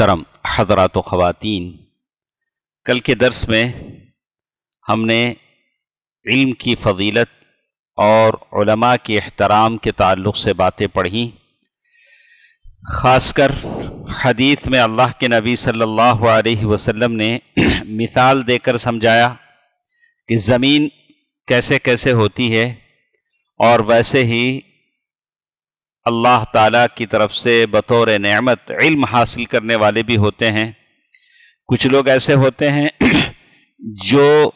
محترم حضرات و خواتین، کل کے درس میں ہم نے علم کی فضیلت اور علماء کے احترام کے تعلق سے باتیں پڑھیں۔ خاص کر حدیث میں اللہ کے نبی صلی اللہ علیہ وسلم نے مثال دے کر سمجھایا کہ زمین کیسے کیسے ہوتی ہے، اور ویسے ہی اللہ تعالیٰ کی طرف سے بطور نعمت علم حاصل کرنے والے بھی ہوتے ہیں۔ کچھ لوگ ایسے ہوتے ہیں جو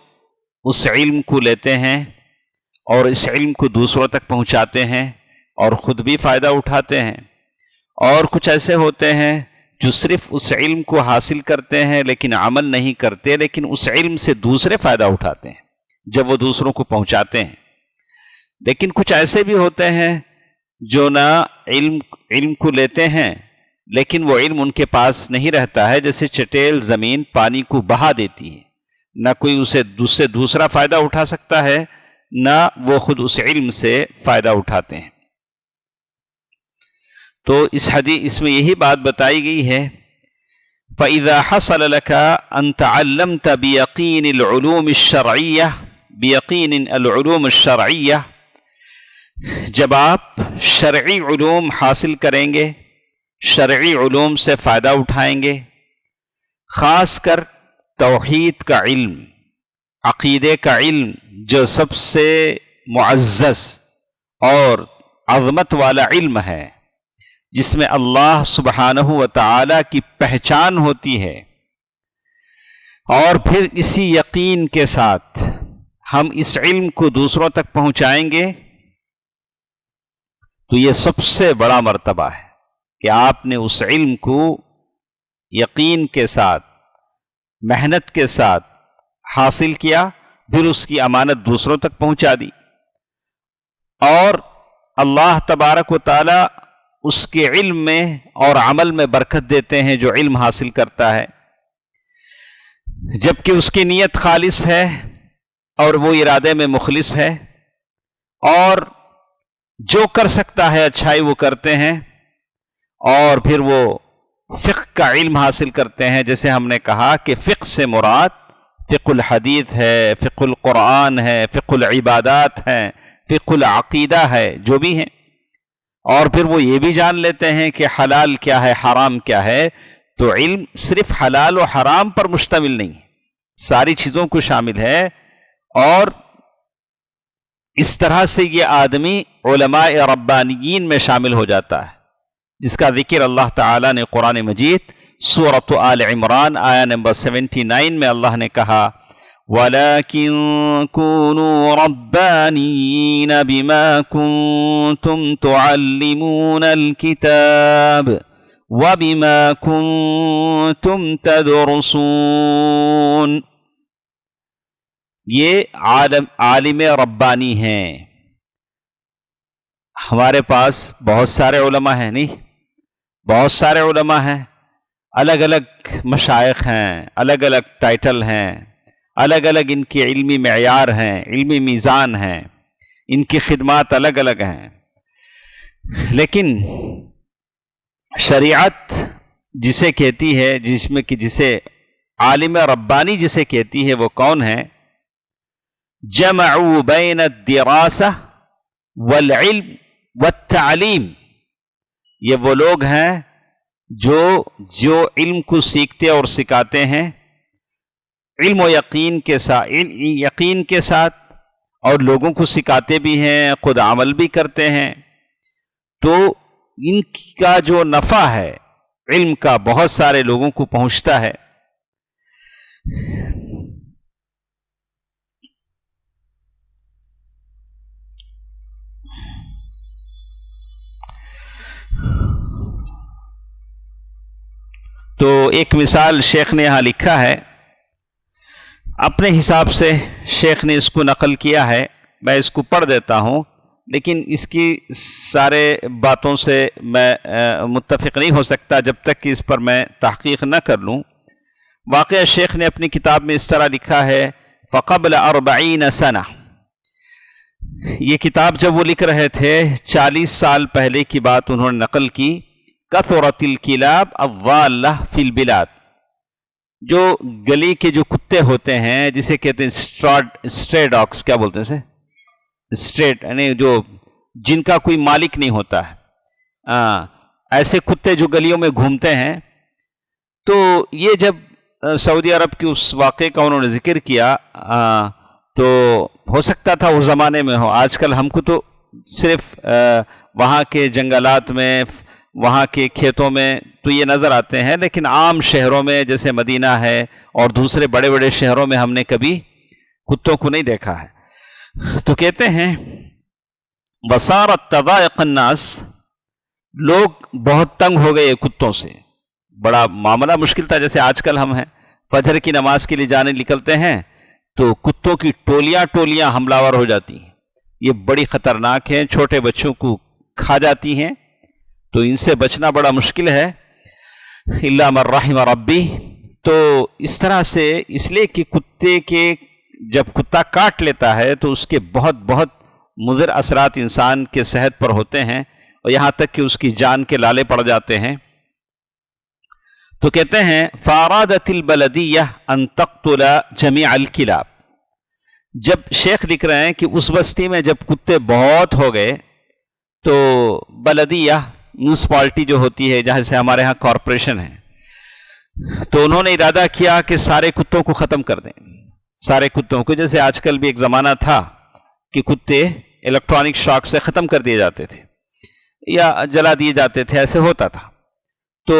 اس علم کو لیتے ہیں اور اس علم کو دوسروں تک پہنچاتے ہیں اور خود بھی فائدہ اٹھاتے ہیں، اور کچھ ایسے ہوتے ہیں جو صرف اس علم کو حاصل کرتے ہیں لیکن عمل نہیں کرتے، لیکن اس علم سے دوسرے فائدہ اٹھاتے ہیں جب وہ دوسروں کو پہنچاتے ہیں۔ لیکن کچھ ایسے بھی ہوتے ہیں جو نہ علم کو لیتے ہیں لیکن وہ علم ان کے پاس نہیں رہتا ہے، جیسے چٹیل زمین پانی کو بہا دیتی ہے، نہ کوئی اسے دوسرا فائدہ اٹھا سکتا ہے، نہ وہ خود اس علم سے فائدہ اٹھاتے ہیں۔ تو اس حدیث میں یہی بات بتائی گئی ہے، فَإِذَا حَصَلَ لَكَ أَن تَعَلَّمْتَ بِيَقِينِ الْعُلُومِ الشَّرْعِيَّةِ، جب آپ شرعی علوم حاصل کریں گے، شرعی علوم سے فائدہ اٹھائیں گے، خاص کر توحید کا علم، عقیدے کا علم جو سب سے معزز اور عظمت والا علم ہے، جس میں اللہ سبحانہ و تعالی کی پہچان ہوتی ہے، اور پھر اسی یقین کے ساتھ ہم اس علم کو دوسروں تک پہنچائیں گے، تو یہ سب سے بڑا مرتبہ ہے کہ آپ نے اس علم کو یقین کے ساتھ، محنت کے ساتھ حاصل کیا، پھر اس کی امانت دوسروں تک پہنچا دی، اور اللہ تبارک و تعالی اس کے علم میں اور عمل میں برکت دیتے ہیں جو علم حاصل کرتا ہے، جبکہ اس کی نیت خالص ہے اور وہ ارادے میں مخلص ہے، اور جو کر سکتا ہے اچھائی وہ کرتے ہیں، اور پھر وہ فقہ کا علم حاصل کرتے ہیں۔ جیسے ہم نے کہا کہ فقہ سے مراد فقہ الحدیث ہے، فقہ القرآن ہے، فقہ العبادات ہے، فقہ العقیدہ ہے، جو بھی ہیں، اور پھر وہ یہ بھی جان لیتے ہیں کہ حلال کیا ہے، حرام کیا ہے۔ تو علم صرف حلال و حرام پر مشتمل نہیں ہے، ساری چیزوں کو شامل ہے، اور اس طرح سے یہ آدمی علماء ربانیین میں شامل ہو جاتا ہے، جس کا ذکر اللہ تعالیٰ نے قرآن مجید سورۃ آل عمران آیا نمبر 79 میں اللہ نے کہا، وَلَكِن كُونُوا رَبَّانِيِّينَ بِمَا كُنتُمْ تُعَلِّمُونَ الْكِتَابَ وَبِمَا كُنتُمْ تَدْرُسُونَ۔ یہ عالم ربانی ہیں۔ ہمارے پاس بہت سارے علماء ہیں، نہیں، بہت سارے علماء ہیں، الگ الگ مشائخ ہیں، الگ الگ ٹائٹل ہیں، الگ الگ ان کی علمی معیار ہیں، علمی میزان ہیں، ان کی خدمات الگ الگ ہیں، لیکن شریعت جسے کہتی ہے، جسے عالم ربانی جسے کہتی ہے، وہ کون ہے؟ جمعوا بین الدراسہ والعلم والتعلیم، یہ وہ لوگ ہیں جو علم کو سیکھتے اور سکھاتے ہیں، علم و یقین کے ساتھ، اور لوگوں کو سکھاتے بھی ہیں، خود عمل بھی کرتے ہیں۔ تو ان کا جو نفع ہے علم کا، بہت سارے لوگوں کو پہنچتا ہے۔ تو ایک مثال شیخ نے یہاں لکھا ہے، اپنے حساب سے شیخ نے اس کو نقل کیا ہے، میں اس کو پڑھ دیتا ہوں، لیکن اس کی سارے باتوں سے میں متفق نہیں ہو سکتا جب تک کہ اس پر میں تحقیق نہ کر لوں۔ واقعہ شیخ نے اپنی کتاب میں اس طرح لکھا ہے، فقبل 40 سنہ، یہ کتاب جب وہ لکھ رہے تھے 40 سال پہلے کی بات انہوں نے نقل کی، کثرت الکلاب الضالہ فی البلاد، جو گلی کے جو کتے ہوتے ہیں جسے کہتے ہیں اسٹرے ڈاگس، کیا بولتے ہیں اسے؟ اسٹریٹ، یعنی جو جن کا کوئی مالک نہیں ہوتا ہے، ایسے کتے جو گلیوں میں گھومتے ہیں. تو یہ جب سعودی عرب کی اس واقعے کا انہوں نے ذکر کیا تو ہو سکتا تھا اس زمانے میں ہو. آج کل ہم کو تو صرف وہاں کے جنگلات میں، وہاں کے کھیتوں میں تو یہ نظر آتے ہیں، لیکن عام شہروں میں جیسے مدینہ ہے اور دوسرے بڑے بڑے شہروں میں ہم نے کبھی کتوں کو نہیں دیکھا ہے. تو کہتے ہیں وصارت تضائق الناس، لوگ بہت تنگ ہو گئے کتوں سے، بڑا معاملہ مشکل تھا. جیسے آج کل ہم ہیں فجر کی نماز کے لیے جانے نکلتے ہیں تو کتوں کی ٹولیاں حملہ آور ہو جاتی ہیں. یہ بڑی خطرناک ہیں، چھوٹے بچوں کو کھا جاتی ہیں، تو ان سے بچنا بڑا مشکل ہے. الا من رحم ربی. تو اس طرح سے اس لیے کہ کتے کے جب کتا کاٹ لیتا ہے تو اس کے بہت بہت مضر اثرات انسان کے صحت پر ہوتے ہیں، اور یہاں تک کہ اس کی جان کے لالے پڑ جاتے ہیں. تو کہتے ہیں فارادت البلدیہ ان تقتل جمیع الکلاب. جب شیخ لکھ رہے ہیں کہ اس بستی میں جب کتے بہت ہو گئے تو بلدیہ میونسپالٹی جو ہوتی ہے، جہاں سے ہمارے ہاں کارپوریشن ہے، تو انہوں نے ارادہ کیا کہ سارے کتوں کو ختم کر دیں. سارے کتوں کو، جیسے آج کل بھی ایک زمانہ تھا کہ کتے الیکٹرانک شاک سے ختم کر دیے جاتے تھے یا جلا دیے جاتے تھے، ایسے ہوتا تھا. تو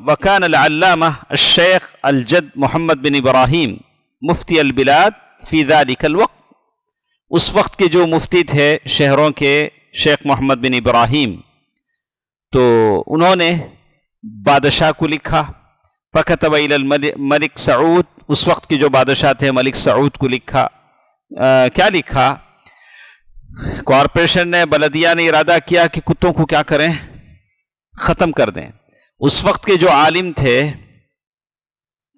وکان العلامہ الشیخ الجد محمد بن ابراہیم مفتی البلاد فی ذلک الوقت. اس وقت کے جو مفتی تھے شہروں کے، شیخ محمد بن ابراہیم، تو انہوں نے بادشاہ کو لکھا. فکتب الی الملک سعود، اس وقت کے جو بادشاہ تھے ملک سعود کو لکھا. کیا لکھا؟ کارپوریشن نے، بلدیہ نے ارادہ کیا کہ کتوں کو کیا کریں، ختم کر دیں. اس وقت کے جو عالم تھے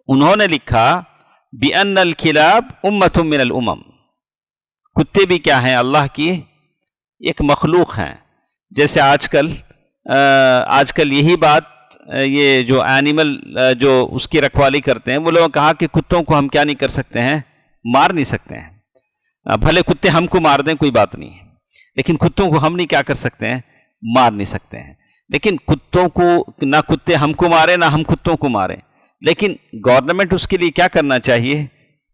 انہوں نے لکھا بِأَنَّ الْكِلَابُ أُمَّةٌ مِّنَ الْأُمَمِ، کتے بھی کیا ہیں، اللہ کی ایک مخلوق ہیں. جیسے آج کل یہی بات، یہ جو اینیمل جو اس کی رکھوالی کرتے ہیں، وہ لوگوں نے کہا کہ کتوں کو ہم کیا نہیں کر سکتے ہیں، مار نہیں سکتے ہیں. بھلے کتے ہم کو مار دیں کوئی بات نہیں ہے، لیکن کتوں کو ہم نہیں کیا کر سکتے ہیں، مار نہیں سکتے ہیں. لیکن کتوں کو، نہ کتے ہم کو مارے نہ ہم کتوں کو ماریں. لیکن گورنمنٹ اس کے لیے کیا کرنا چاہیے،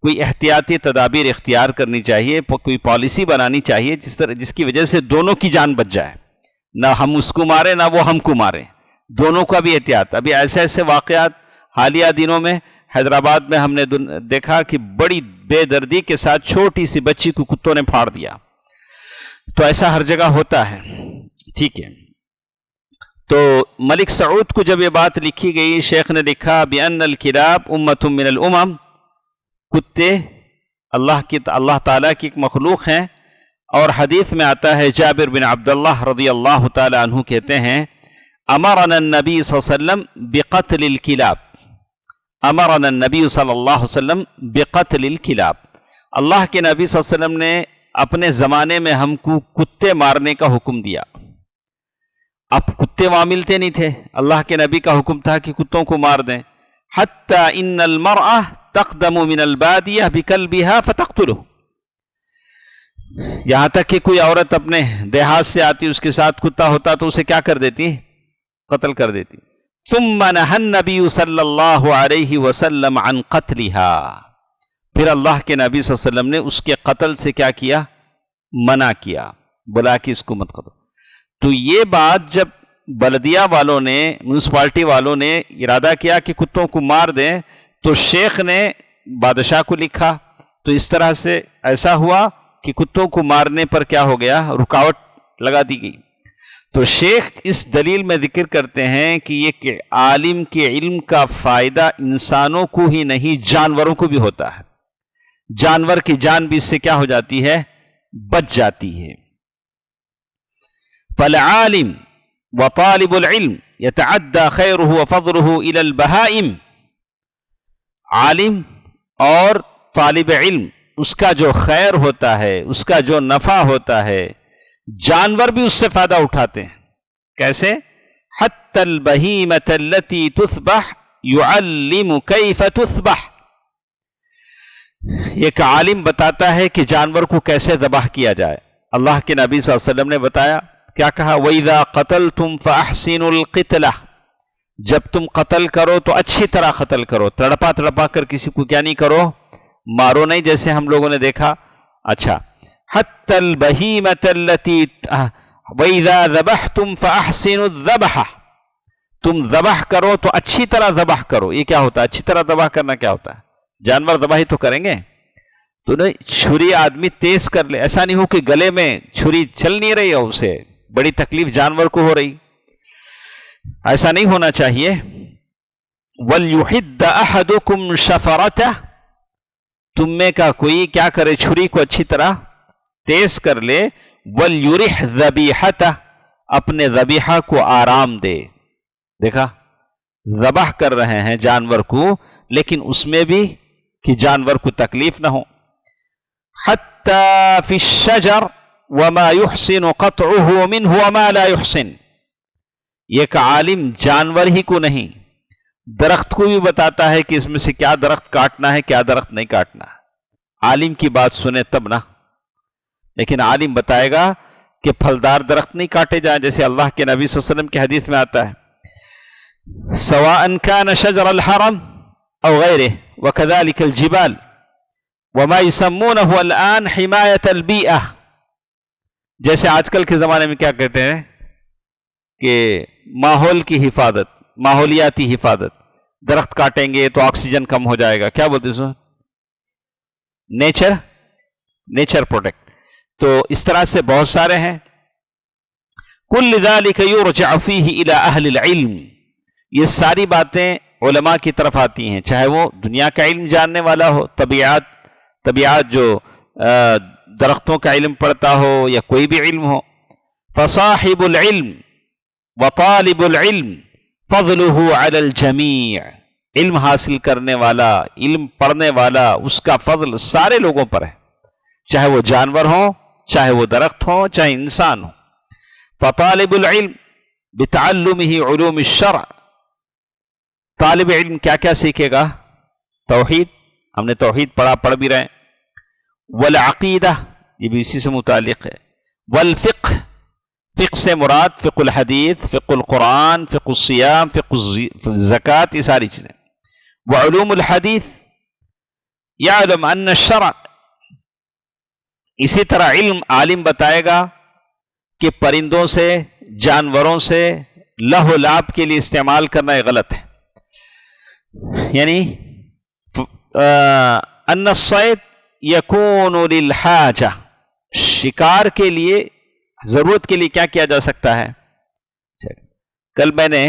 کوئی احتیاطی تدابیر اختیار کرنی چاہیے، کوئی پالیسی بنانی چاہیے جس کی وجہ سے دونوں کی جان بچ جائے، نہ ہم اس کو ماریں نہ وہ ہم کو ماریں، دونوں کا بھی احتیاط. ابھی ایسے واقعات حالیہ دنوں میں حیدرآباد میں ہم نے دیکھا کہ بڑی بے دردی کے ساتھ چھوٹی سی بچی کو کتوں نے پھاڑ دیا. تو ایسا ہر جگہ ہوتا ہے. ٹھیک ہے. تو ملک سعود کو جب یہ بات لکھی گئی، شیخ نے لکھا بِأَنَّ الْكِلَابُ أُمَّةٌ مِّنَ الْأُمَمِ، کتے اللہ تعالیٰ کی ایک مخلوق ہیں. اور حدیث میں آتا ہے، جابر بن عبداللہ رضی اللہ تعالی عنہ کہتے ہیں امرنا النبی صلی اللہ علیہ وسلم بقتل الکلاب. امرنا النبی صلی اللہ علیہ وسلم بقتل الکلاب. اللہ کے نبی صلی اللہ علیہ وسلم نے اپنے زمانے میں ہم کو کتے مارنے کا حکم دیا. اب کتے وہاں ملتے نہیں تھے، اللہ کے نبی کا حکم تھا کہ کتوں کو مار دیں. حتی ان المرأة تقدم من البادیہ بکلبها فتقتله، یہاں تک کہ کوئی عورت اپنے دیہات سے آتی، اس کے ساتھ کتا ہوتا تو اسے کیا کر دیتی، قتل کر دیتی. ثم نہى النبی صلی اللہ علیہ وسلم عن قتلها، پھر اللہ کے نبی صلی اللہ علیہ وسلم نے اس کے قتل سے کیا کیا، منع کیا، بلا کہ اس کو مت قتل. تو یہ بات جب بلدیہ والوں نے، میونسپالٹی والوں نے ارادہ کیا کہ کتوں کو مار دیں، تو شیخ نے بادشاہ کو لکھا. تو اس طرح سے ایسا ہوا کہ کتوں کو مارنے پر کیا ہو گیا، رکاوٹ لگا دی گئی. تو شیخ اس دلیل میں ذکر کرتے ہیں کہ یہ کہ عالم کے علم کا فائدہ انسانوں کو ہی نہیں جانوروں کو بھی ہوتا ہے. جانور کی جان بھی اس سے کیا ہو جاتی ہے، بچ جاتی ہے. فالعالم وطالب العلم يتعدى خيره وفضله الى البهائم. عالم اور طالب علم، اس کا جو خیر ہوتا ہے، اس کا جو نفع ہوتا ہے، جانور بھی اس سے فائدہ اٹھاتے ہیں. کیسے؟ حتی البہیمۃ التی تذبح یعلم کیف تذبح، ایک عالم بتاتا ہے کہ جانور کو کیسے ذبح کیا جائے۔ اللہ کے نبی صلی اللہ علیہ وسلم نے بتایا، کیا کہا؟ وَإِذَا قَتَلْتُمْ فَأَحْسِنُوا الْقِتْلَةَ، جب تم قتل کرو تو اچھی طرح قتل کرو، تڑپا تڑپا کر کسی کو کیا نہیں کرو، مارو نہیں، جیسے ہم لوگوں نے دیکھا۔ اچھا، حتی البہیمۃ التی وَإِذَا ذَبَحْتُمْ فَأَحْسِنُوا الذَّبْحَ، تم ذبح کرو تو اچھی طرح ذبح کرو۔ یہ کیا ہوتا ہے اچھی طرح ذبح کرنا؟ کیا ہوتا ہے؟ جانور ذبح ہی تو کریں گے تو نہیں چھری آدمی تیز کر لے، ایسا نہیں ہو کہ گلے میں چھری چل نہیں رہی ہو، اسے بڑی تکلیف جانور کو ہو رہی، ایسا نہیں ہونا چاہیے۔ وَلْيُحِدَّ أَحَدُكُمْ شَفَرَتَهُ، تم میں کا کوئی کیا کرے، چھری کو اچھی طرح تیز کر لے۔ وَلْيُرِحْ ذَبِيحَتَهُ، اپنے ذبیحہ کو آرام دے۔ دیکھا، ذبح کر رہے ہیں جانور کو، لیکن اس میں بھی کہ جانور کو تکلیف نہ ہو۔ حَتَّى فِي الشَّجَرِ وَمَا يُحْسِنُ قَطْعُهُ مِنْهُ وَمَا لَا يُحْسِنُ، ایک عالم جانور ہی کو نہیں، درخت کو بھی بتاتا ہے کہ اس میں سے کیا درخت کاٹنا ہے، کیا درخت نہیں کاٹنا ہے۔ عالم کی بات سنیں تب نہ، لیکن عالم بتائے گا کہ پھلدار درخت نہیں کاٹے جائیں، جیسے اللہ کے نبی صلی اللہ علیہ وسلم کی حدیث میں آتا ہے، سواء كان شجر الحرم او غیرہ وكذلك الجبال وما يسمونه الآن حمایت البیئہ، جیسے آج کل کے زمانے میں کیا کہتے ہیں کہ ماحول کی حفاظت، ماحولیاتی حفاظت، درخت کاٹیں گے تو آکسیجن کم ہو جائے گا، کیا بولتے ہیں اس کو؟ Nature protect. تو اس طرح سے بہت سارے ہیں۔ کل ذلك یرجع فیہ الی اہل العلم، یہ ساری باتیں علماء کی طرف آتی ہیں، چاہے وہ دنیا کا علم جاننے والا ہو، طبیعت جو درختوں کا علم پڑھتا ہو یا کوئی بھی علم ہو۔ فصاحب العلم وطالب العلم فضلہ علی الجمیع، علم حاصل کرنے والا، علم پڑھنے والا، اس کا فضل سارے لوگوں پر ہے، چاہے وہ جانور ہوں، چاہے وہ درخت ہوں، چاہے انسان ہو۔ فطالب العلم بتعلمہ علوم الشرع، طالب علم کیا کیا سیکھے گا؟ توحید، ہم نے توحید پڑھ بھی رہے ہیں۔ والعقیدہ، یہ بھی اسی سے متعلق ہے۔ والفقہ، فقہ سے مراد فقہ الحدیث، فقہ القرآن، فقہ الصیام، فقہ الزکوٰۃ، یہ ساری چیزیں۔ وعلوم الحدیث یعلم ان الشرع، اسی طرح علم عالم بتائے گا کہ پرندوں سے، جانوروں سے لہو لعب کے لیے استعمال کرنا یہ غلط ہے، یعنی ان الصید یکون للحاجہ، شکار کے لیے، ضرورت کے لیے کیا کیا جا سکتا ہے۔ کل میں نے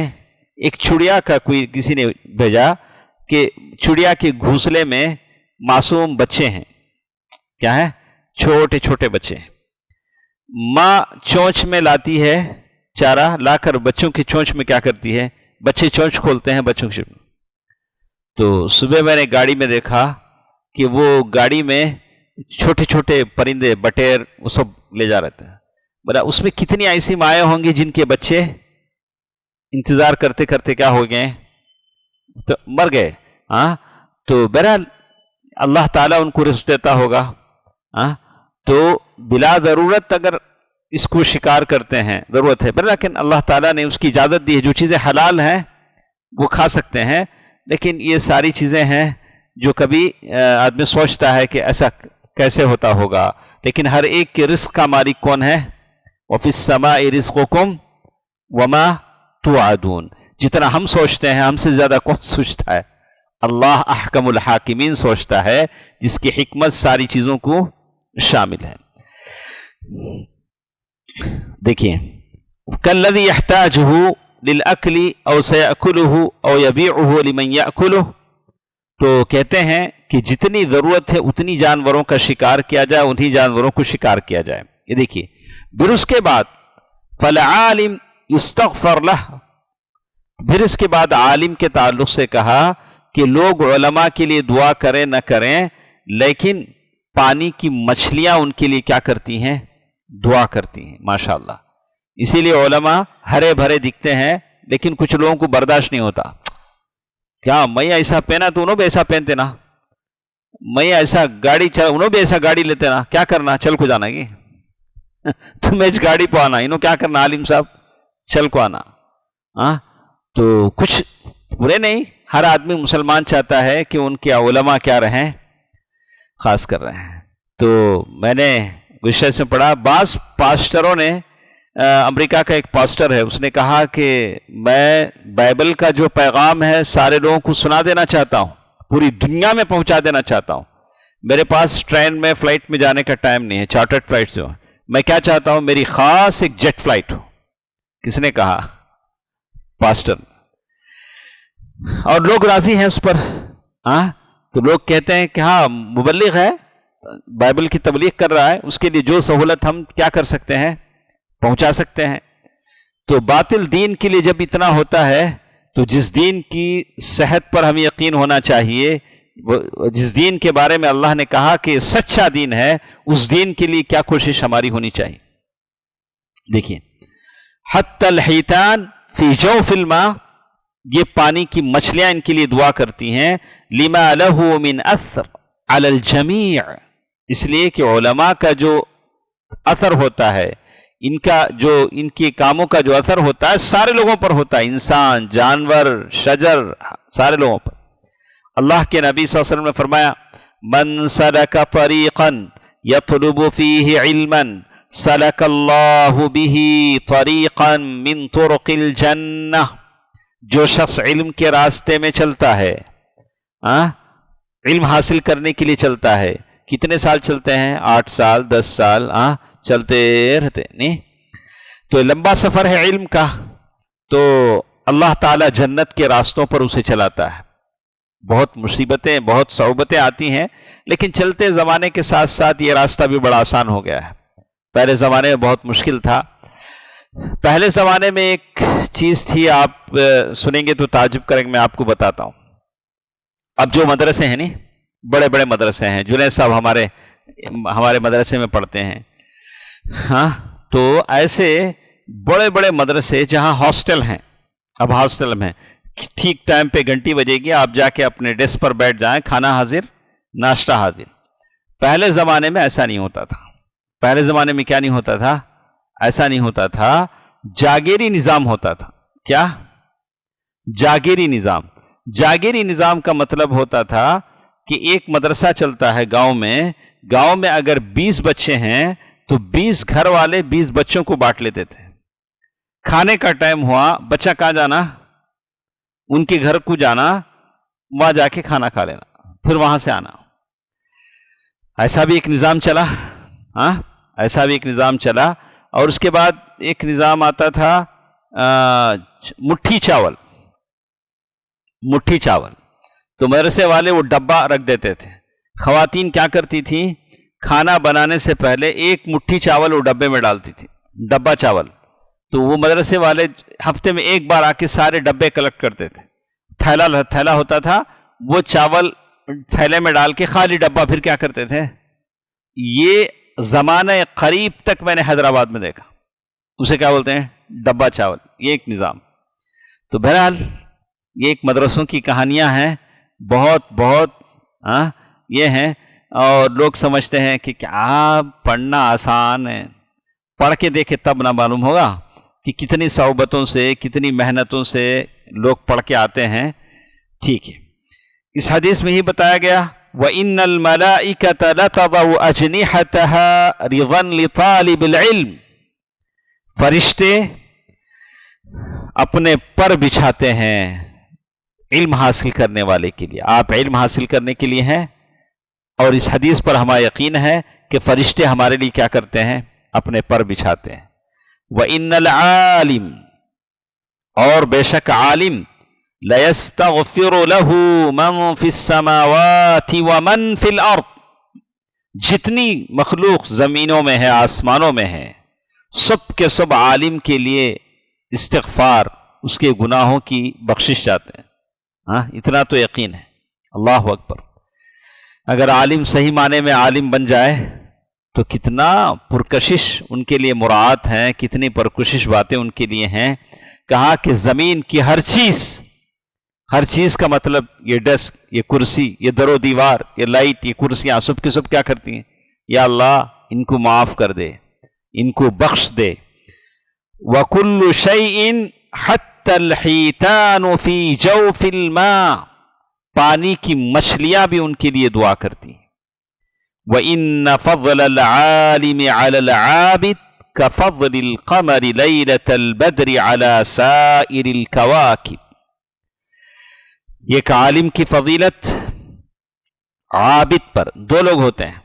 ایک چڑیا کا کسی نے بھیجا کہ چڑیا کے گھونسلے میں معصوم بچے ہیں، کیا ہے؟ چھوٹے چھوٹے بچے ہیں۔ ماں چونچ میں لاتی ہے چارہ، لا کر بچوں کی چونچ میں کیا کرتی ہے، بچے چونچ کھولتے ہیں بچوں کی۔ تو صبح میں نے گاڑی میں دیکھا کہ وہ گاڑی میں چھوٹے چھوٹے پرندے، بٹیر، وہ سب لے جا رہے تھے۔ بولا اس میں کتنی ایسی مائیں ہوں گی جن کے بچے انتظار کرتے کرتے کیا ہو گئے، تو مر گئے۔ تو بہرحال اللہ تعالیٰ ان کو رزق دیتا ہوگا۔ تو بلا ضرورت اگر اس کو شکار کرتے ہیں، ضرورت ہے، لیکن اللہ تعالیٰ نے اس کی اجازت دی ہے، جو چیزیں حلال ہیں وہ کھا سکتے ہیں، لیکن یہ ساری چیزیں ہیں جو کبھی آدمی سوچتا ہے کہ ایسا کیسے ہوتا ہوگا، لیکن ہر ایک کے رزق کا مالک کون ہے؟ وَفِي السَّمَاءِ رِزْقُكُمْ وَمَا تُوعَدُونَ، جتنا ہم سوچتے ہیں ہم سے زیادہ کون سوچتا ہے؟ اللہ احکم الحاکمین سوچتا ہے، جس کی حکمت ساری چیزوں کو شامل ہے۔ دیکھیے، کالذی یحتاجہ للأکل او سیأکلہ او یبیعہ لمن یأکلہ، تو کہتے ہیں کہ جتنی ضرورت ہے اتنی جانوروں کا شکار کیا جائے، انہی جانوروں کو شکار کیا جائے۔ یہ دیکھیے، پھر اس کے بعد فالعالم یستغفر لہ، پھر اس کے بعد عالم کے تعلق سے کہا کہ لوگ علماء کے لیے دعا کریں نہ کریں، لیکن پانی کی مچھلیاں ان کے لیے کیا کرتی ہیں؟ دعا کرتی ہیں۔ ماشاءاللہ، اسی لیے علماء ہرے بھرے دکھتے ہیں لیکن کچھ لوگوں کو برداشت نہیں ہوتا. کیا میں ایسا پہنا تو انہوں بھی ایسا پہنتے نا, میں ایسا گاڑی انہوں بھی ایسا گاڑی لیتے نا, کیا کرنا, چل کو جانا گی تم ایج گاڑی پہ آنا, انہوں کیا کرنا عالم صاحب, چل کو آنا. تو کچھ برے نہیں, ہر آدمی مسلمان چاہتا ہے کہ ان کے علماء کیا رہیں, خاص کر رہے ہیں. تو میں نے وشے سے پڑھا, بعض پاسٹروں نے, امریکہ کا ایک پاسٹر ہے, اس نے کہا کہ میں بائبل کا جو پیغام ہے سارے لوگوں کو سنا دینا چاہتا ہوں, پوری دنیا میں پہنچا دینا چاہتا ہوں. میرے پاس ٹرین میں فلائٹ میں جانے کا ٹائم نہیں ہے, چارٹرڈ فلائٹ سے, میں کیا چاہتا ہوں میری خاص ایک جیٹ فلائٹ ہو. کس نے کہا؟ پاسٹر. اور لوگ راضی ہیں اس پر. تو لوگ کہتے ہیں کہ ہاں مبلغ ہے, بائبل کی تبلیغ کر رہا ہے, اس کے لیے جو سہولت ہم کیا کر سکتے ہیں, پہنچا سکتے ہیں. تو باطل دین کے لیے جب اتنا ہوتا ہے تو جس دین کی صحت پر ہمیں یقین ہونا چاہیے, جس دین کے بارے میں اللہ نے کہا کہ سچا دین ہے, اس دین کے لیے کیا کوشش ہماری ہونی چاہیے. دیکھیے, حتی الحیتان فی جوف الماء, یہ پانی کی مچھلیاں ان کے لیے دعا کرتی ہیں, لما لہ من اثر علی الجمیع, اس لیے کہ علماء کا جو اثر ہوتا ہے, ان کا جو ان کے کاموں کا جو اثر ہوتا ہے سارے لوگوں پر ہوتا ہے, انسان, جانور, شجر, سارے لوگوں پر. اللہ کے نبی صلی اللہ علیہ وسلم نے فرمایا, من سلک طریقا یطلب فیہ علما سلک اللہ بہ طریقا من طرق الجنہ, جو شخص علم کے راستے میں چلتا ہے, علم حاصل کرنے کے لیے چلتا ہے, کتنے سال چلتے ہیں, 8 سال 10 سال چلتے رہتے نہیں, تو لمبا سفر ہے علم کا, تو اللہ تعالی جنت کے راستوں پر اسے چلاتا ہے. بہت مصیبتیں, بہت صعوبتیں آتی ہیں, لیکن چلتے زمانے کے ساتھ ساتھ یہ راستہ بھی بڑا آسان ہو گیا ہے. پہلے زمانے میں بہت مشکل تھا. پہلے زمانے میں ایک چیز تھی, آپ سنیں گے تو تعجب کریں گے, میں آپ کو بتاتا ہوں. اب جو مدرسے ہیں نہیں, بڑے بڑے مدرسے ہیں, جنید صاحب ہمارے مدرسے میں پڑھتے ہیں, تو ایسے بڑے بڑے مدرسے جہاں ہاسٹل ہیں, اب ہاسٹل میں ٹھیک ٹائم پہ گھنٹی بجے گی, آپ جا کے اپنے ڈیسک پر بیٹھ جائیں, کھانا حاضر, ناشتہ حاضر. پہلے زمانے میں ایسا نہیں ہوتا تھا. پہلے زمانے میں کیا نہیں ہوتا تھا, ایسا نہیں ہوتا تھا, جاگیری نظام ہوتا تھا. کیا؟ جاگیری نظام. جاگیری نظام کا مطلب ہوتا تھا کہ ایک مدرسہ چلتا ہے گاؤں میں اگر 20 بچے ہیں تو 20 گھر والے 20 بچوں کو بانٹ لیتے تھے. کھانے کا ٹائم ہوا, بچہ کہاں جانا, ان کے گھر کو جانا, وہاں جا کے کھانا کھا لینا, پھر وہاں سے آنا. ایسا بھی ایک نظام چلا, ایسا بھی ایک نظام چلا. اور اس کے بعد ایک نظام آتا تھا مٹھی چاول. مٹھی چاول تو مدرسے والے وہ ڈبہ رکھ دیتے تھے. خواتین کیا کرتی تھیں, کھانا بنانے سے پہلے ایک مٹھی چاول وہ ڈبے میں ڈالتی تھی, ڈبہ چاول. تو وہ مدرسے والے ہفتے میں ایک بار آ کے سارے ڈبے کلیکٹ کرتے تھے. تھیلا ہوتا تھا, وہ چاول تھیلے میں ڈال کے خالی ڈبہ پھر کیا کرتے تھے. یہ زمانہ قریب تک میں نے حیدرآباد میں دیکھا, اسے کیا بولتے ہیں, ڈبہ چاول. یہ ایک نظام. تو بہرحال یہ ایک مدرسوں کی کہانیاں ہیں, بہت بہت یہ ہیں. اور لوگ سمجھتے ہیں کہ کیا پڑھنا آسان ہے, پڑھ کے دیکھے تب نہ معلوم ہوگا کہ کتنی صعوبتوں سے, کتنی محنتوں سے لوگ پڑھ کے آتے ہیں. ٹھیک ہے, اس حدیث میں ہی بتایا گیا, وَإِنَّ الْمَلَائِكَةَ لَتَضَعُ أَجْنِحَتَهَا رِضًا لِطَالِبِ الْعِلْمِ, فرشتے اپنے پر بچھاتے ہیں علم حاصل کرنے والے کے لیے. آپ علم حاصل کرنے کے لیے ہیں, اور اس حدیث پر ہمارا یقین ہے کہ فرشتے ہمارے لیے کیا کرتے ہیں, اپنے پر بچھاتے ہیں. وَإِنَّ الْعَالِمَ, اور بے شک عالم, لَيَسْتَغْفِرُ لَهُ مَنْ فِي السَّمَاوَاتِ وَمَنْ فِي الْأَرْضِ, جتنی مخلوق زمینوں میں ہے آسمانوں میں ہے, سب کے سب عالم کے لیے استغفار, اس کے گناہوں کی بخشش جاتے ہیں. اتنا تو یقین ہے. اللہ اکبر. اگر عالم صحیح معنی میں عالم بن جائے تو کتنا پرکشش ان کے لیے مراعات ہیں، کتنی پرکشش باتیں ان کے لیے ہیں. کہا کہ زمین کی ہر چیز کا مطلب یہ ڈیسک، یہ کرسی، یہ در و دیوار، یہ لائٹ، یہ کرسیاں سب کے سب کیا کرتی ہیں؟ یا اللہ ان کو معاف کر دے، ان کو بخش دے. وَكُلُّ شَيْءٍ حَتَّى الْحِيتَانُ فِي جَوْفِ الْمَاءِ، پانی کی مچھلیاں بھی ان کے لیے دعا کرتی ہیں. وَإِنَّ فَضْلَ الْعَالِمِ عَلَى الْعَابِدِ كَفَضْلِ الْقَمَرِ لَيْلَةَ الْبَدْرِ عَلَى سَائِرِ الْكَوَاكِبِ. ایک عالم کی فضیلت عابد پر، دو لوگ ہوتے ہیں،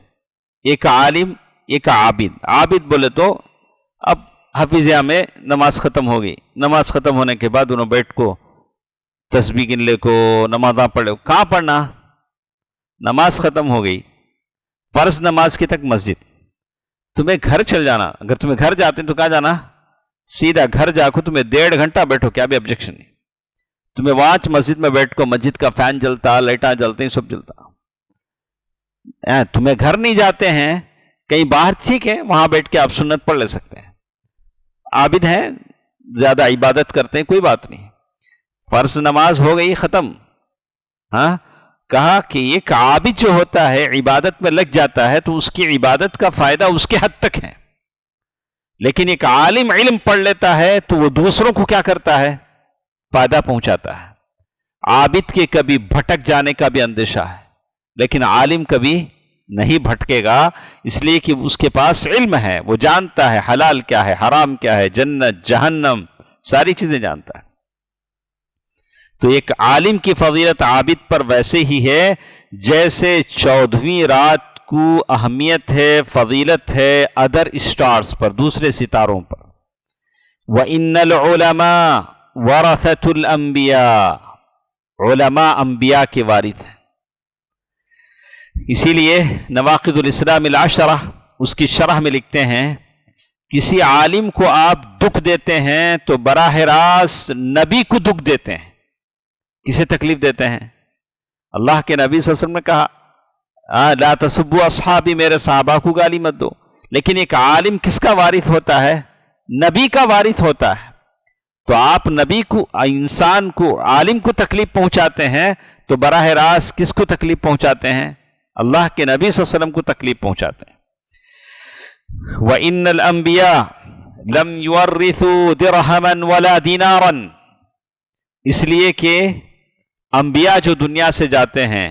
ایک عالم ایک عابد. عابد بولے تو اب حفیظیہ میں نماز ختم ہو گئی، نماز ختم ہونے کے بعد انہوں بیٹھ کو تسبیح گن لے کو، نمازاں پڑھے. کہاں پڑھنا؟ نماز ختم ہو گئی، فرض نماز کی تک مسجد. تمہیں گھر چل جانا، اگر تمہیں گھر جاتے ہیں تو کہاں جانا؟ سیدھا گھر جا کو تمہیں 1.5 گھنٹہ بیٹھو، کیا بھی آبجیکشن نہیں. تمہیں وہاں مسجد میں بیٹھ کو، مسجد کا فین جلتا، لائٹاں جلتے ہیں، سب جلتا. تمہیں گھر نہیں جاتے ہیں کہیں باہر، ٹھیک ہے وہاں بیٹھ کے آپ سنت پڑھ لے سکتے ہیں. عابد ہیں، زیادہ عبادت کرتے ہیں، کوئی بات نہیں. فرض نماز ہو گئی ختم. ہاں کہا کہ ایک عابد جو ہوتا ہے عبادت میں لگ جاتا ہے تو اس کی عبادت کا فائدہ اس کے حد تک ہے. لیکن ایک عالم علم پڑھ لیتا ہے تو وہ دوسروں کو کیا کرتا ہے؟ فائدہ پہنچاتا ہے. عابد کے کبھی بھٹک جانے کا بھی اندیشہ ہے، لیکن عالم کبھی نہیں بھٹکے گا، اس لیے کہ اس کے پاس علم ہے، وہ جانتا ہے حلال کیا ہے، حرام کیا ہے، جنت جہنم ساری چیزیں جانتا ہے. تو ایک عالم کی فضیلت عابد پر ویسے ہی ہے جیسے 14ویں رات کو اہمیت ہے، فضیلت ہے ادر اسٹارز پر، دوسرے ستاروں پر. وَإِنَّ الْعُلَمَاءَ وَرَثَةُ الْأَنْبِيَاءِ، علماء انبیاء کے وارث ہیں. اسی لیے نواقض الاسلام العشرہ اس کی شرح میں لکھتے ہیں، کسی عالم کو آپ دکھ دیتے ہیں تو براہ راست نبی کو دکھ دیتے ہیں. کسے تکلیف دیتے ہیں؟ اللہ کے نبی صلی اللہ علیہ وسلم نے کہا لا تسبوا اصحابی، میرے صحابہ کو گالی مت دو. لیکن ایک عالم کس کا وارث ہوتا ہے؟ نبی کا وارث ہوتا ہے. تو آپ نبی کو، انسان کو، عالم کو تکلیف پہنچاتے ہیں تو براہ راست کس کو تکلیف پہنچاتے ہیں؟ اللہ کے نبی صلی اللہ علیہ وسلم کو تکلیف پہنچاتے ہیں. وَإِنَّ الْأَنْبِيَاءَ لَمْ يُوَرِّثُوا دِرْهَمًا وَلَا دِينَارًا، اس لیے کہ انبیاء جو دنیا سے جاتے ہیں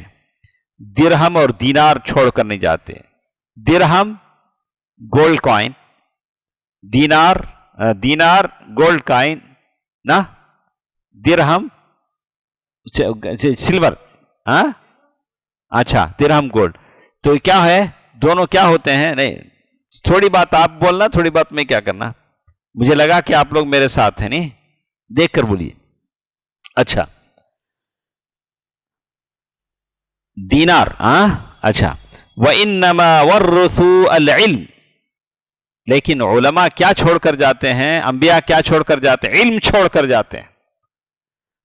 درہم اور دینار چھوڑ کر نہیں جاتے. درہم گولڈ کوائن، دینار گولڈ کوائن نا، درہم سلور. ہاں اچھا، درہم گولڈ. تو کیا ہے؟ دونوں کیا ہوتے ہیں؟ نہیں، تھوڑی بات آپ بولنا، تھوڑی بات میں کیا کرنا. مجھے لگا کہ آپ لوگ میرے ساتھ ہیں، نہیں دیکھ کر بولیے. اچھا دینار، اچھا. وَإِنَّمَا وَرُّثُوا الْعِلْمِ، لیکن علماء کیا چھوڑ کر جاتے ہیں؟ انبیاء کیا چھوڑ کر جاتے ہیں؟ علم چھوڑ کر جاتے ہیں.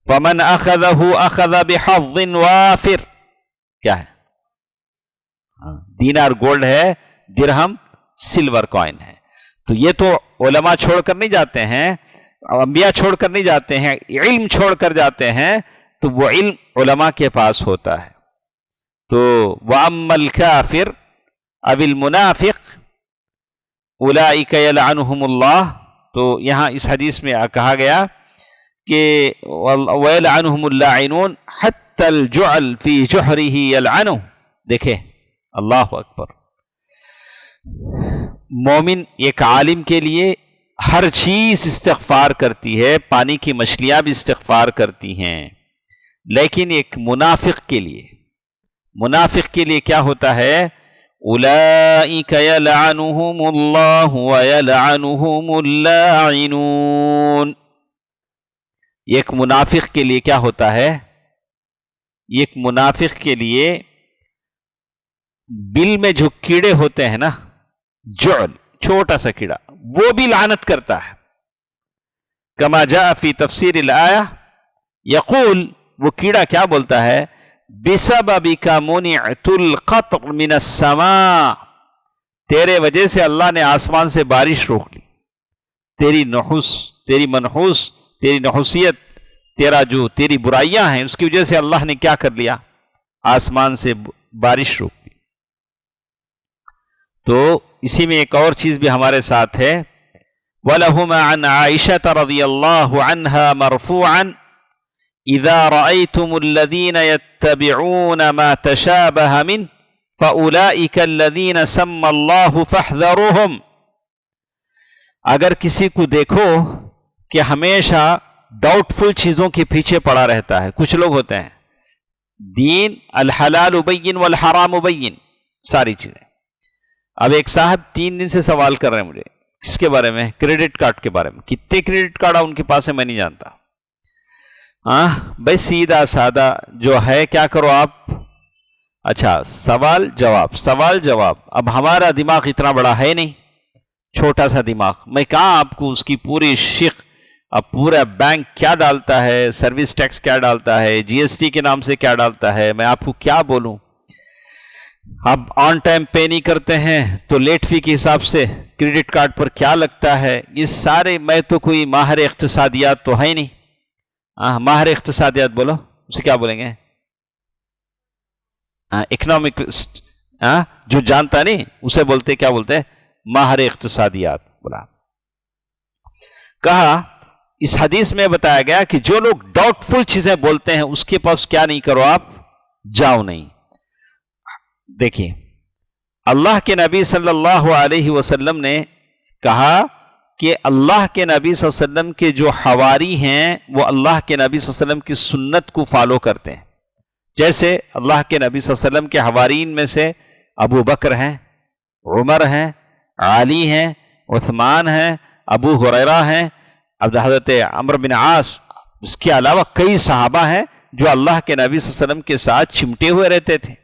فَمَنْ أَخَذَهُ أَخَذَ بِحَظٍ وَافِرٍ، کیا ہے؟ دینار گولڈ ہے، درہم سلور کوائن ہے. تو یہ تو علماء چھوڑ کر نہیں جاتے ہیں، انبیاء چھوڑ کر نہیں جاتے ہیں، علم چھوڑ کر جاتے ہیں. تو وہ علم علماء کے پاس ہوتا ہے. تو وَأَمَّا الْكَافِرُ أَوِ الْمُنَافِقُ أُولَئِكَ يَلْعَنُهُمُ اللَّهُ. تو یہاں اس حدیث میں کہا گیا کہ وَيَلْعَنُهُمُ اللَّاعِنُونَ حَتَّى الْجُعْلُ فِي جُحْرِهِ يَلْعَنُهُ. دیکھیں اللہ اکبر. مومن ایک عالم کے لیے ہر چیز استغفار کرتی ہے، پانی کی مچھلیاں بھی استغفار کرتی ہیں. لیکن ایک منافق کے لیے کیا ہوتا ہے؟ اولئک یلعنہم اللہ ویلعنہم اللاعنون. ایک منافق کے لیے کیا ہوتا ہے؟ ایک منافق کے لیے بل میں جو کیڑے ہوتے ہیں نا، جعل، چھوٹا سا کیڑا، وہ بھی لعنت کرتا ہے. کما جاء فی تفسیر الآیہ، یقول، وہ کیڑا کیا بولتا ہے؟ بسببک منعت القطر من السماء، تیرے وجہ سے اللہ نے آسمان سے بارش روک لی، تیری نحوس، تیری منحوس، تیری نحوسیت، تیری برائیاں ہیں، اس کی وجہ سے اللہ نے کیا کر لیا؟ آسمان سے بارش روک لی۔ تو اسی میں ایک اور چیز بھی ہمارے ساتھ ہے، وَلَهُمَا عَنْ عَائِشَةَ رَضِيَ اللَّهُ عَنْهَا مَرْفُوعًا إِذَا رَأَيْتُمُ الَّذِينَ يَتَّبِعُونَ مَا تَشَابَهَ مِنْهُ فَأُولَئِكَ الَّذِينَ سَمَّى اللَّهُ فَاحْذَرُوهُمْ۔ اگر کسی کو دیکھو کہ ہمیشہ ڈاؤٹ فل چیزوں کے پیچھے پڑا رہتا ہے، کچھ لوگ ہوتے ہیں دین الحلال بین والحرام بین، ساری چیزیں۔ اب ایک صاحب 3 دن سے سوال کر رہے ہیں مجھے، کس کے بارے میں؟ کریڈٹ کارڈ کے بارے میں۔ کتنے کریڈٹ کارڈ ان کے پاس ہے میں نہیں جانتا۔ بھائی سیدھا سادہ جو ہے، کیا کرو آپ؟ اچھا، سوال جواب۔ اب ہمارا دماغ اتنا بڑا ہے نہیں، چھوٹا سا دماغ۔ میں کہاں آپ کو اس کی پوری اب پورا بینک کیا ڈالتا ہے، سروس ٹیکس کیا ڈالتا ہے، جی ایس ٹی کے نام سے کیا ڈالتا ہے، میں آپ کو کیا بولوں؟ اب آن ٹائم پے نہیں کرتے ہیں تو لیٹ فی کے حساب سے کریڈٹ کارڈ پر کیا لگتا ہے، یہ سارے، میں تو کوئی ماہر اقتصادیات تو ہے نہیں۔ ماہر اقتصادیات بولو، اسے کیا بولیں گے؟ اکنامکسٹ، جو جانتا نہیں اسے بولتے، کیا بولتے ہیں؟ ماہر اقتصادیات بولا۔ کہا اس حدیث میں بتایا گیا کہ جو لوگ ڈاؤٹ فل چیزیں بولتے ہیں اس کے پاس کیا نہیں کرو آپ؟ جاؤ نہیں۔ دیکھیے اللہ کے نبی صلی اللہ علیہ وسلم نے کہا کہ اللہ کے نبی صلی اللہ علیہ وسلم کے جو حواری ہیں وہ اللہ کے نبی صلی اللہ علیہ وسلم کی سنت کو فالو کرتے ہیں۔ جیسے اللہ کے نبی صلی اللہ علیہ وسلم کے حوارین میں سے ابو بکر ہیں، عمر ہیں، علی ہیں، عثمان ہیں، ابو ہریرہ ہیں، حضرت عمرو بن عاص، اس کے علاوہ کئی صحابہ ہیں جو اللہ کے نبی صلی اللہ علیہ وسلم کے ساتھ چمٹے ہوئے رہتے تھے۔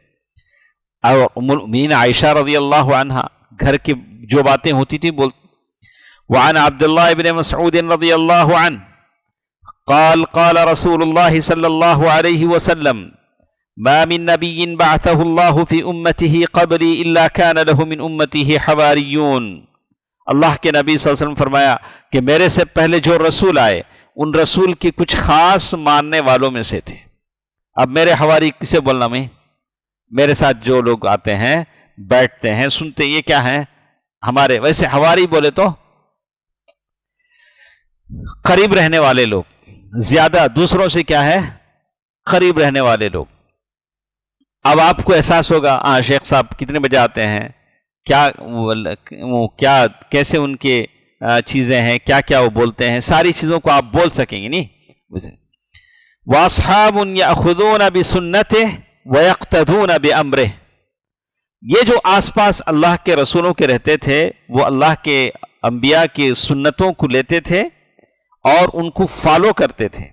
اور ام المؤمنین عائشہ رضی اللہ عنہا گھر کی جو باتیں ہوتی تھی بولتی۔ وعن عبداللہ ابن مسعود رضی اللہ عنہ قال قال رسول اللہ صلی اللہ علیہ وسلم ما من نبی بعثہ اللہ فی امته قبلی الا كان له من امته حواریون۔ اللہ کے نبی صلی اللہ علیہ وسلم فرمایا کہ میرے سے پہلے جو رسول آئے ان رسول کے کچھ خاص ماننے والوں میں سے تھے۔ اب میرے حواری کسے بولنا؟ میں میرے ساتھ جو لوگ آتے ہیں، بیٹھتے ہیں، سنتے، یہ کیا ہیں؟ ہمارے ویسے حواری بولے تو قریب رہنے والے لوگ، زیادہ دوسروں سے کیا ہے؟ قریب رہنے والے لوگ۔ اب آپ کو احساس ہوگا شیخ صاحب کتنے بجے آتے ہیں، کیا کیسے ان کے چیزیں ہیں، کیا کیا وہ بولتے ہیں، ساری چیزوں کو آپ بول سکیں گے نہیں؟ وَأَصْحَابٌ يَأْخُذُونَ بِسُنَّتِهِ وَيَقْتَدُونَ بِأَمْرِهِ۔ یہ جو آس پاس اللہ کے رسولوں کے رہتے تھے وہ اللہ کے انبیاء کی سنتوں کو لیتے تھے اور ان کو فالو کرتے تھے۔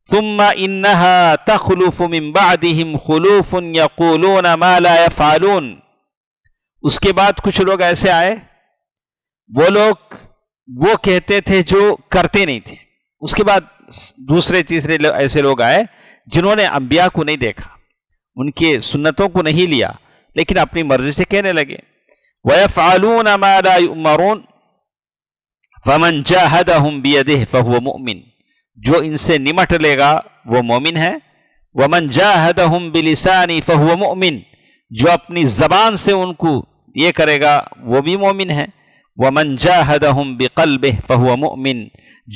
ثُمَّ إِنَّهَا تَخْلُفُ مِن بَعْدِهِمْ خُلُوفٌ يَقُولُونَ مَا لَا يَفْعَلُونَ۔ اس کے بعد کچھ لوگ ایسے آئے، وہ لوگ وہ کہتے تھے جو کرتے نہیں تھے۔ اس کے بعد دوسرے تیسرے ایسے لوگ آئے جنہوں نے انبیاء کو نہیں دیکھا، ان کے سنتوں کو نہیں لیا، لیکن اپنی مرضی سے کہنے لگے۔ وَيَفْعَلُونَ مَا لَا يُؤْمَرُونَ فَمَنْ جَاهَدَهُمْ بِيَدِهِ فَهُوَ مُؤْمِنٌ۔ جو ان سے نمٹ لے گا وہ مومن ہے۔ وَمَنْ جَاهَدَهُمْ بِلِسَانِهِ فَهُوَ مُؤْمِنٌ۔ جو اپنی زبان سے ان کو یہ کرے گا وہ بھی مومن ہے۔ وَمَنْ جَاهَدَهُمْ بِقَلْبِهِ فَهُوَ مُؤْمِنٌ۔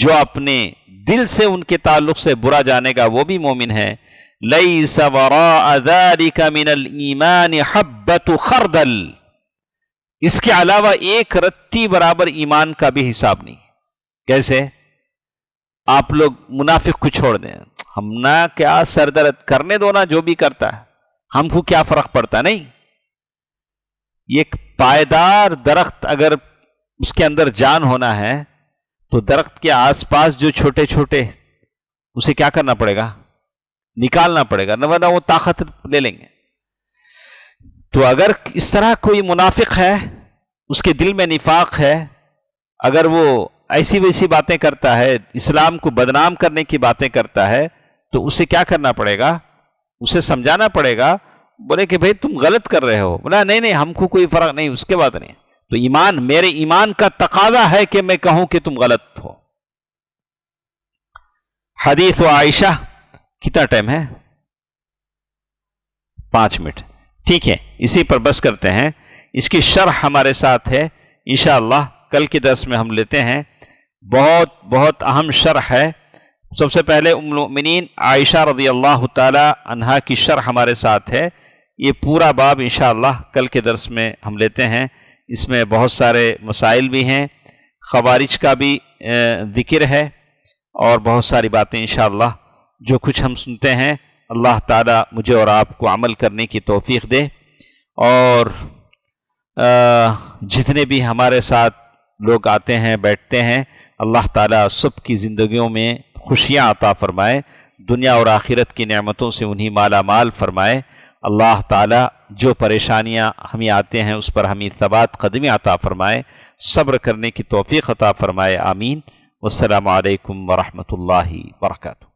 جو اپنے دل سے ان کے تعلق سے برا جانے گا وہ بھی مومن ہے۔ لَيْسَ وَرَاءَ ذَلِكَ مِنَ الْإِيمَانِ حَبَّةُ خَرْدَلٍ۔ اس کے علاوہ ایک رتی برابر ایمان کا بھی حساب نہیں۔ کیسے؟ آپ لوگ منافق کو چھوڑ دیں، ہم نہ کیا سر درد کرنے دو نا، جو بھی کرتا ہے ہم کو کیا فرق پڑتا؟ نہیں۔ ایک پائیدار درخت اگر اس کے اندر جان ہونا ہے تو درخت کے آس پاس جو چھوٹے چھوٹے اسے کیا کرنا پڑے گا؟ نکالنا پڑے گا، نہ ورنہ وہ طاقت لے لیں گے۔ تو اگر اس طرح کوئی منافق ہے، اس کے دل میں نفاق ہے، اگر وہ ایسی ویسی باتیں کرتا ہے، اسلام کو بدنام کرنے کی باتیں کرتا ہے، تو اسے کیا کرنا پڑے گا؟ اسے سمجھانا پڑے گا بولے کہ بھئی تم غلط کر رہے ہو، بولا نہیں ہم کو کوئی فرق نہیں، اس کے بعد نہیں، تو ایمان، میرے ایمان کا تقاضا ہے کہ میں کہوں کہ تم غلط ہو۔ حدیث و عائشہ، کتنا ٹائم ہے؟ 5 منٹ، ٹھیک ہے، اسی پر بس کرتے ہیں۔ اس کی شرح ہمارے ساتھ ہے انشاءاللہ، کل کے درس میں ہم لیتے ہیں، بہت بہت اہم شرح ہے۔ سب سے پہلے ام المؤمنین عائشہ رضی اللہ تعالی عنہا کی شرح ہمارے ساتھ ہے، یہ پورا باب انشاءاللہ کل کے درس میں ہم لیتے ہیں۔ اس میں بہت سارے مسائل بھی ہیں، خوارج کا بھی ذکر ہے، اور بہت ساری باتیں انشاءاللہ جو کچھ ہم سنتے ہیں اللہ تعالی مجھے اور آپ کو عمل کرنے کی توفیق دے، اور جتنے بھی ہمارے ساتھ لوگ آتے ہیں بیٹھتے ہیں، اللہ تعالی سب کی زندگیوں میں خوشیاں عطا فرمائے، دنیا اور آخرت کی نعمتوں سے انہیں مالا مال فرمائے۔ اللہ تعالی جو پریشانیاں ہمیں آتے ہیں اس پر ہمیں ثبات قدمی عطا فرمائے، صبر کرنے کی توفیق عطا فرمائے، آمین۔ والسلام علیکم ورحمۃ اللہ وبرکاتہ۔